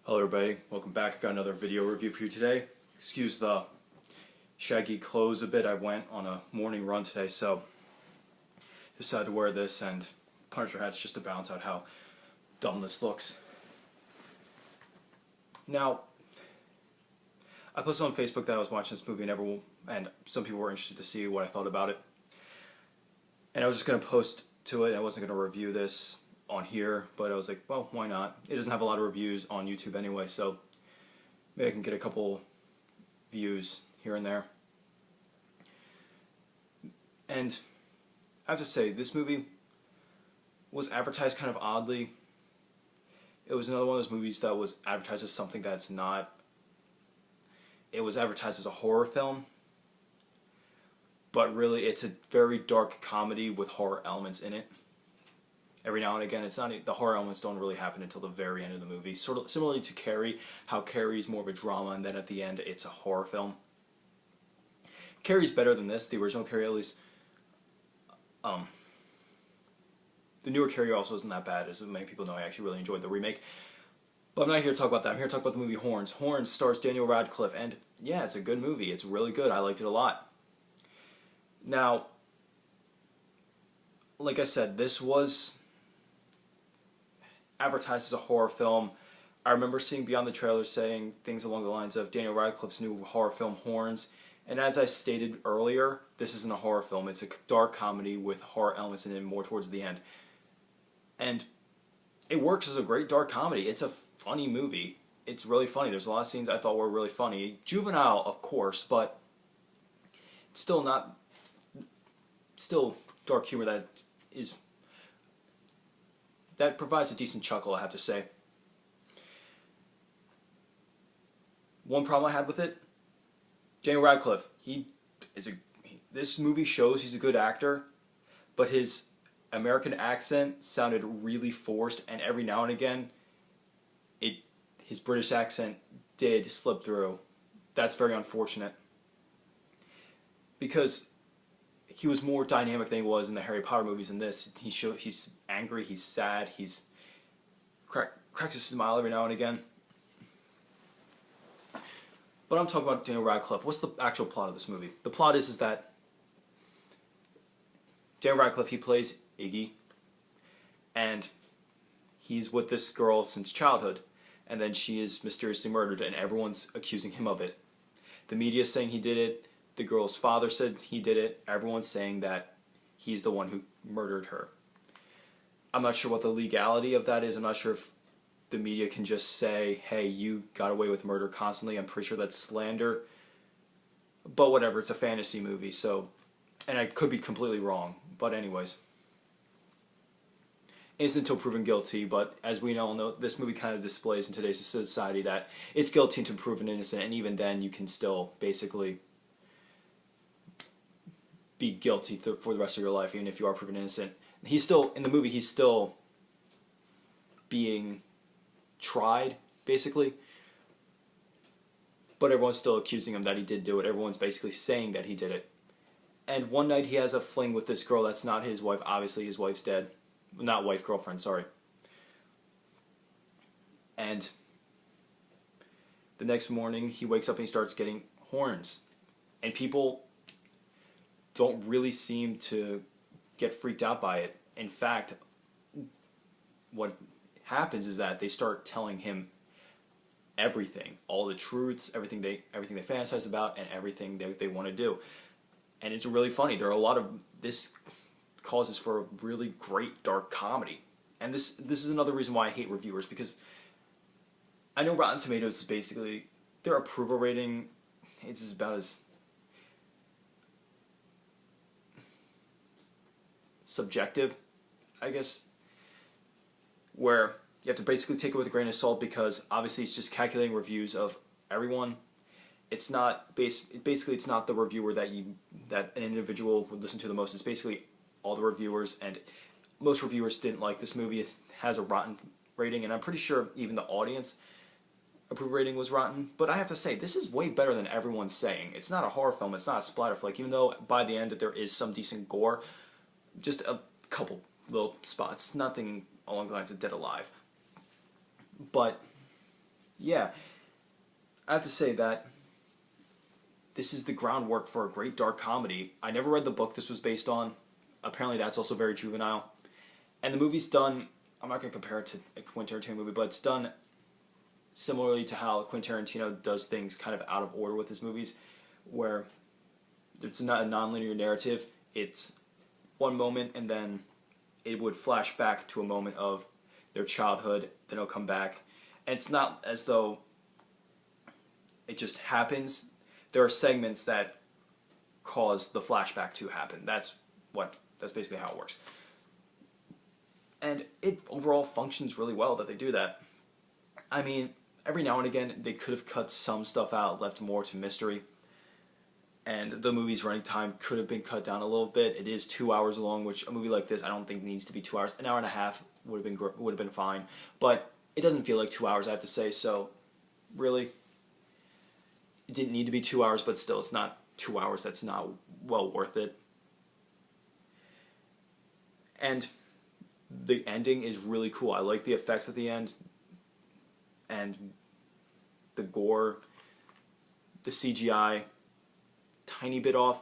Hello everybody, welcome back. I got another video review for you today. Excuse the shaggy clothes a bit. I went on a morning run today, so decided to wear this and Punisher hats just to balance out how dumb this looks. Now, I posted on Facebook that I was watching this movie and some people were interested to see what I thought about it. And I was just going to post to it. I wasn't going to review this on here, but I was like, well, why not? It doesn't have a lot of reviews on YouTube anyway, so maybe I can get a couple views here and there. And I have to say, this movie was advertised kind of oddly. It was another one of those movies that was advertised as something that's not. It was advertised as a horror film, but really it's a very dark comedy with horror elements in it. Every now and again, it's not, the horror elements don't really happen until the very end of the movie. Sort of similarly to Carrie, how Carrie's more of a drama and then at the end it's a horror film. Carrie's better than this. The original Carrie, at least. The newer Carrie also isn't that bad, as many people know. I actually really enjoyed the remake. But I'm not here to talk about that. I'm here to talk about the movie Horns. Horns stars Daniel Radcliffe, and yeah, it's a good movie. It's really good. I liked it a lot. Now, like I said, this was advertised as a horror film. I remember seeing beyond the trailer saying things along the lines of Daniel Radcliffe's new horror film Horns, and as I stated earlier, this isn't a horror film. It's a dark comedy with horror elements in it more towards the end. And it works as a great dark comedy. It's a funny movie. It's really funny. There's a lot of scenes I thought were really funny. Juvenile, of course, but it's still dark humor that provides a decent chuckle, I have to say. One problem I had with it, Daniel Radcliffe. This movie shows he's a good actor, but his American accent sounded really forced, and every now and again, his British accent did slip through. That's very unfortunate, because he was more dynamic than he was in the Harry Potter movies. In this, he's angry, he's sad, he's cracks a smile every now and again. But I'm talking about Daniel Radcliffe. What's the actual plot of this movie? The plot is that Daniel Radcliffe, he plays Iggy, and he's with this girl since childhood, and then she is mysteriously murdered, and everyone's accusing him of it. The media's saying he did it. The girl's father said he did it. Everyone's saying that he's the one who murdered her. I'm not sure what the legality of that is. I'm not sure if the media can just say, hey, you got away with murder constantly. I'm pretty sure that's slander. But whatever, it's a fantasy movie, so, and I could be completely wrong. But anyways, innocent until proven guilty, but as we all know, this movie kind of displays in today's society that it's guilty until proven innocent, and even then you can still basically be guilty for the rest of your life, even if you are proven innocent. He's still, in the movie, he's still being tried, basically. But everyone's still accusing him that he did do it. Everyone's basically saying that he did it. And one night he has a fling with this girl that's not his wife. Obviously, his wife's dead. Not wife, girlfriend, sorry. And the next morning, he wakes up and he starts getting horns. And people don't really seem to get freaked out by it. In fact, what happens is that they start telling him everything, all the truths, everything they fantasize about, and everything they want to do. And it's really funny. There are a lot of this causes for a really great dark comedy. And this is another reason why I hate reviewers, because I know Rotten Tomatoes is basically, their approval rating, it's about as subjective, I guess, where you have to basically take it with a grain of salt, because obviously it's just calculating reviews of everyone. It's not basically it's not the reviewer that an individual would listen to the most. It's basically all the reviewers, and most reviewers didn't like this movie. It has a rotten rating, and I'm pretty sure even the audience approval rating was rotten. But I have to say, this is way better than everyone's saying. It's not a horror film. It's not a splatter flick, even though by the end there is some decent gore. Just a couple little spots, nothing along the lines of Dead Alive. But Yeah, I have to say that this is the groundwork for a great dark comedy. I never read the book this was based on. Apparently that's also very juvenile. And the movie's done, I'm not going to compare it to a Quentin Tarantino movie, but it's done similarly to how Quentin Tarantino does things kind of out of order with his movies, where it's not a non-linear narrative. It's one moment and then it would flash back to a moment of their childhood, then it'll come back. And it's not as though it just happens. There are segments that cause the flashback to happen. That's basically how it works. And it overall functions really well that they do that. I mean, every now and again they could have cut some stuff out, left more to mystery. And the movie's running time could have been cut down a little bit. It is 2 hours long, which a movie like this I don't think needs to be 2 hours. An hour and a half would have been fine, but it doesn't feel like 2 hours, I have to say. So, really, it didn't need to be 2 hours, but still, it's not 2 hours. That's not well worth it. And the ending is really cool. I like the effects at the end, and the gore, the CGI. Tiny bit off,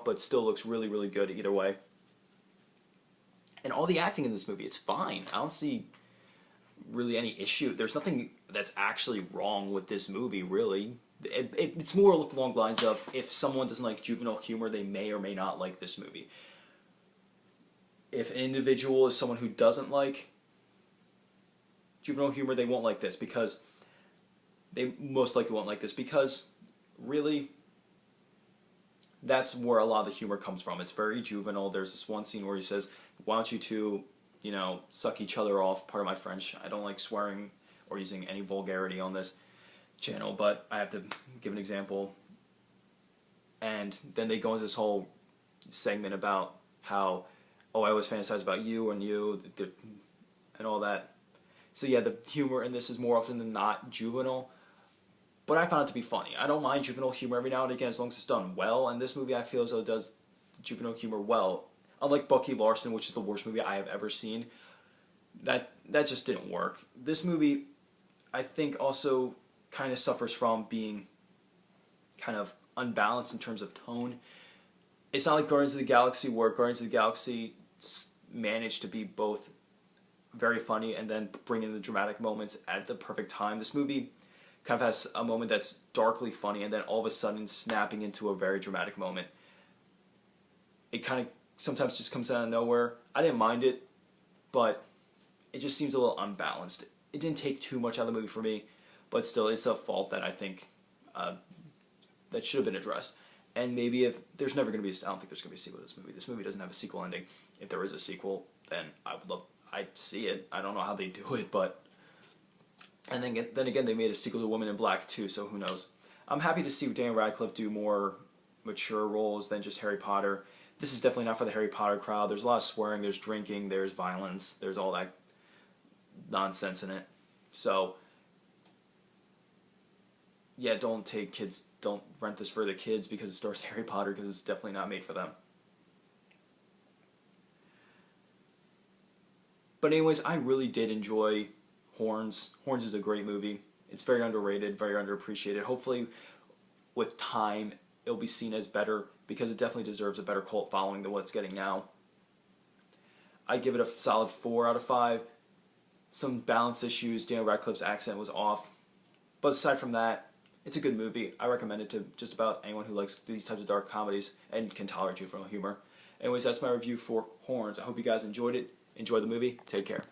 but still looks really, really good either way. And all the acting in this movie, it's fine. I don't see really any issue. There's nothing that's actually wrong with this movie, really. It's more along the lines of, if someone doesn't like juvenile humor, they may or may not like this movie. If an individual is someone who doesn't like juvenile humor, they won't like this, because they most likely won't like this, because really, that's where a lot of the humor comes from. It's very juvenile. There's this one scene where he says, "Why don't you two, suck each other off?" Pardon my French. I don't like swearing or using any vulgarity on this channel, but I have to give an example. And then they go into this whole segment about how, oh, I always fantasize about you and all that. So yeah, the humor in this is more often than not juvenile. But I found it to be funny. I don't mind juvenile humor every now and again as long as it's done well. And this movie, I feel as though it does juvenile humor well. Unlike Bucky Larson, which is the worst movie I have ever seen, that just didn't work. This movie, I think, also kind of suffers from being kind of unbalanced in terms of tone. It's not like Guardians of the Galaxy, where Guardians of the Galaxy managed to be both very funny and then bring in the dramatic moments at the perfect time. This movie kind of has a moment that's darkly funny and then all of a sudden snapping into a very dramatic moment. It kind of sometimes just comes out of nowhere. I didn't mind it, but it just seems a little unbalanced. It didn't take too much out of the movie for me, but still, it's a fault that I think that should have been addressed. And maybe if there's never going to be I don't think there's going to be a sequel to this movie. This movie doesn't have a sequel ending. If there is a sequel, then I'd see it. I don't know how they do it, but... And then again, they made a sequel to Woman in Black too, so who knows. I'm happy to see Daniel Radcliffe do more mature roles than just Harry Potter. This is definitely not for the Harry Potter crowd. There's a lot of swearing, there's drinking, there's violence, there's all that nonsense in it. So, yeah, don't rent this for the kids because it stars Harry Potter, because it's definitely not made for them. But anyways, I really did enjoy Horns. Horns is a great movie. It's very underrated, very underappreciated. Hopefully, with time, it'll be seen as better, because it definitely deserves a better cult following than what it's getting now. I'd give it a solid 4 out of 5. Some balance issues. Daniel Radcliffe's accent was off. But aside from that, it's a good movie. I recommend it to just about anyone who likes these types of dark comedies and can tolerate juvenile humor. Anyways, that's my review for Horns. I hope you guys enjoyed it. Enjoy the movie. Take care.